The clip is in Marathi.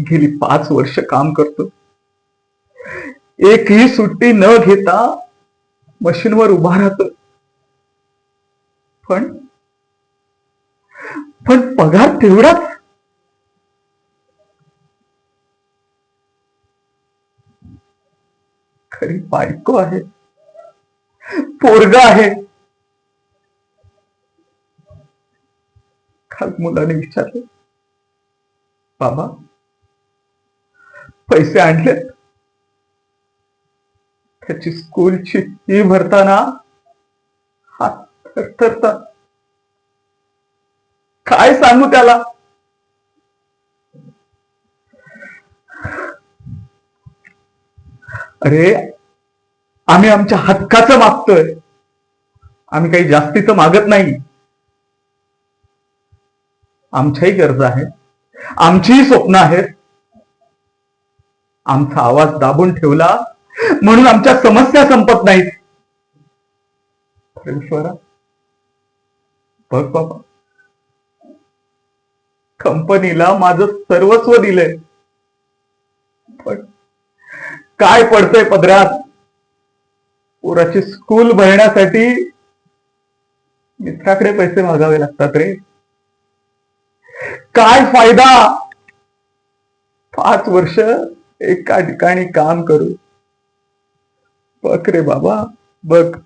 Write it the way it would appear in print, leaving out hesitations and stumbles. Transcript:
गेली 5 वर्ष काम करतो. एकही सुट्टी न घेता मशीनवर उभा राहतो. पण पगार तेवढाच. खरी बायको आहे, पोरगा आहे. काल मुलाने विचारले, बाबा पैसे आणले? त्याची स्कूलची फी भरताना हात थरथरतात. काय सांगू त्याला? अरे आम्ही आमच्या हक्काचं मागतोय, आम्ही काही जास्तीचं मागत नाही. आमच्याही गरजा आहेत, आमचीही स्वप्न आहेत. आमचा आवाज दाबून ठेवला म्हणून आमच्या समस्या संपत नाहीत. परमेश्वरा बघ बाबा, कंपनीला माझं सर्वस्व दिलंय, पण काय पडतंय पदरात? पोराची स्कूल भरण्यासाठी मित्राकडे पैसे मागावे लागतात रे. काय फायदा 5 वर्ष एका ठिकाणी काम करू? बघ रे बाबा, बघ.